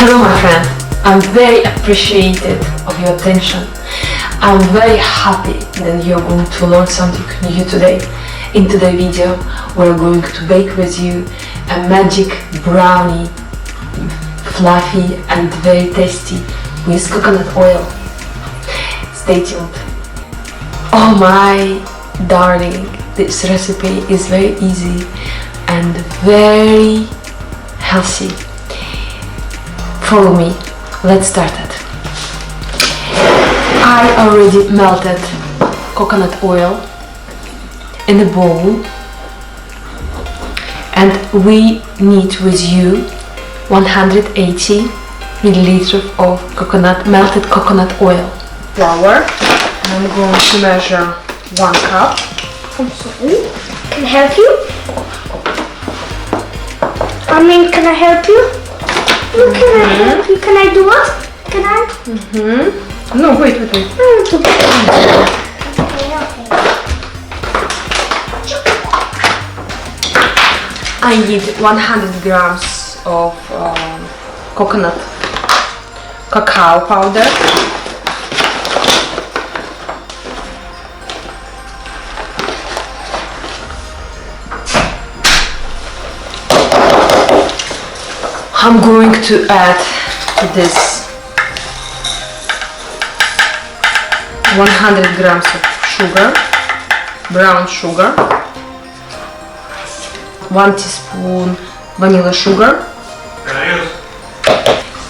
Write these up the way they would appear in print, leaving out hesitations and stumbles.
Hello my friend, I'm very appreciative of your attention. I'm very happy that you're going to learn something new today. In today's video, we're going to bake with you a magic brownie, fluffy and very tasty with coconut oil. Stay tuned. Oh my darling, this recipe is very easy and very healthy. Follow me, let's start it. I already melted coconut oil in a bowl, and we need with you 180 milliliters of melted coconut oil. Flour, I'm going to measure 1 cup. I'm sorry. Can I help you? Can I help you? Can I help you? Can I do what? Can I? No, wait. I need 100 grams of coconut cacao powder. I'm going to add to this 100 grams of sugar, brown sugar, 1 teaspoon vanilla sugar.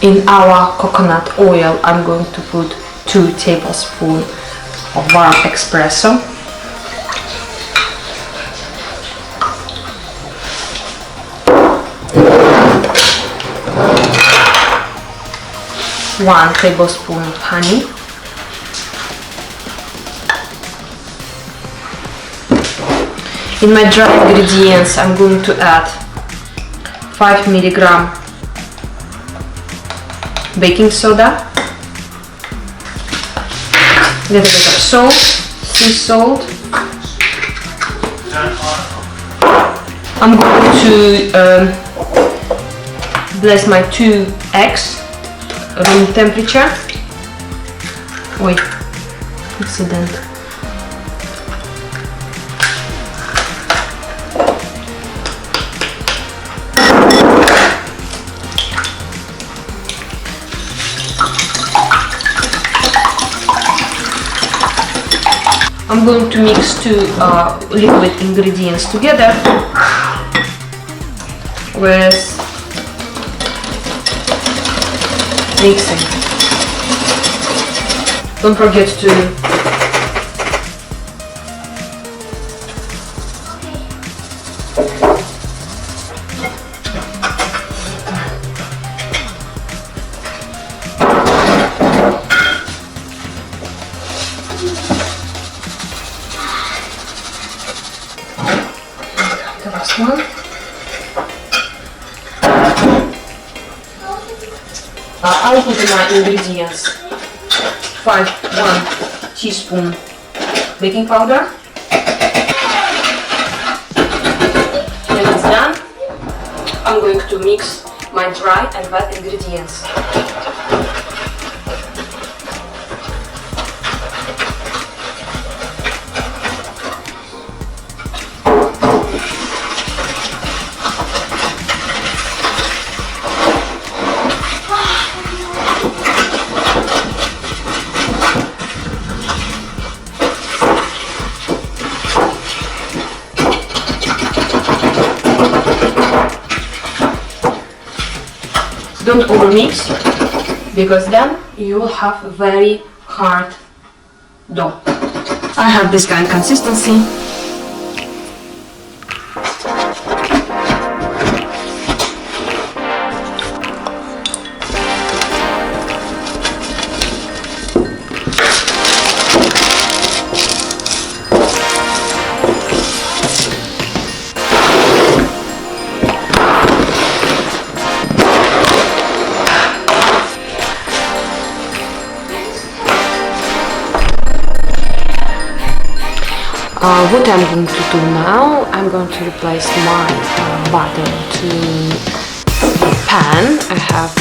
In our coconut oil, I'm going to put 2 tablespoons of warm espresso. One tablespoon of honey, in my dry ingredients I'm going to add 5 milligram baking soda, a little bit of salt, sea salt. I'm going to bless my 2 eggs room temperature. Wait, accident. I'm going to mix 2 liquid ingredients together with mixing. Don't forget to the last one. I'll put in my ingredients 1 teaspoon baking powder. When it's done, I'm going to mix my dry and wet ingredients. Don't overmix, because then you will have a very hard dough. I have this kind of consistency. What I'm going to do now, I'm going to replace my butter to pan. I have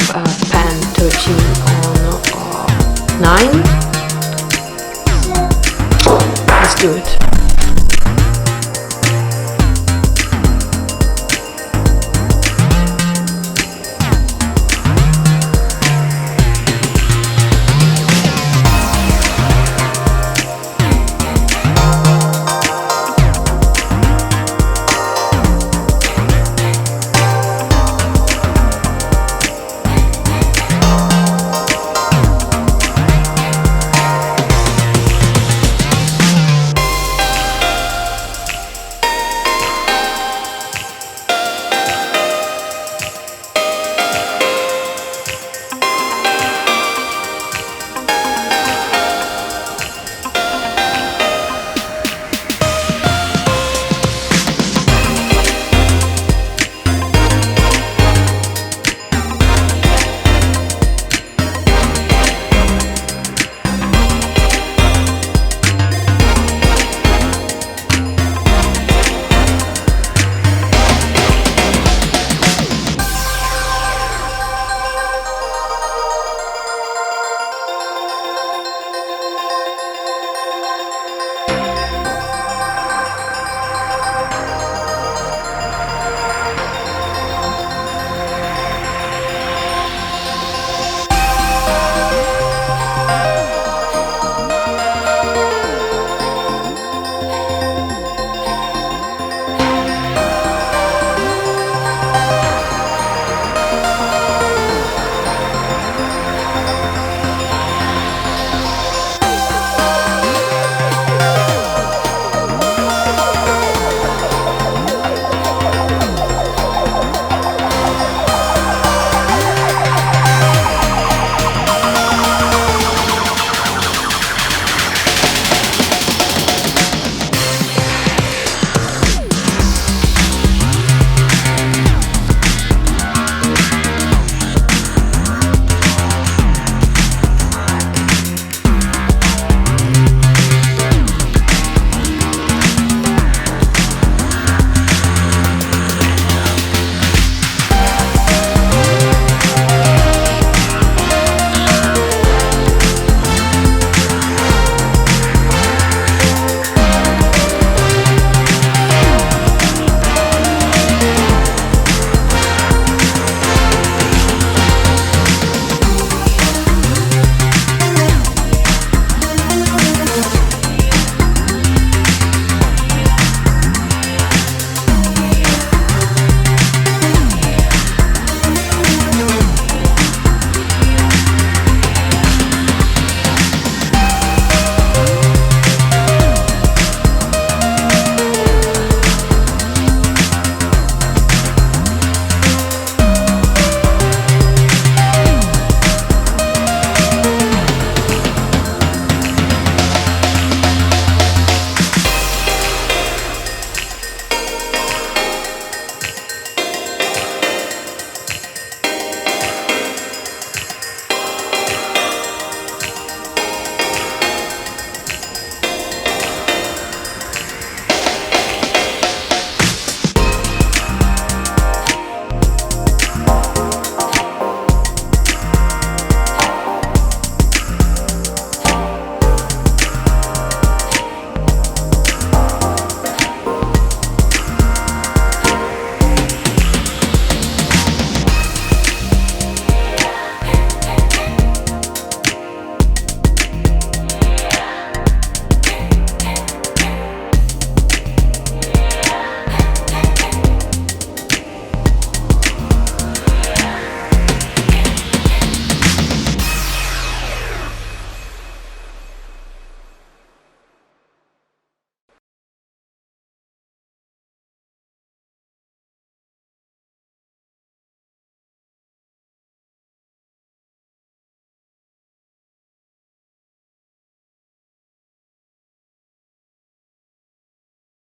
pan 13 on 9. Let's do it.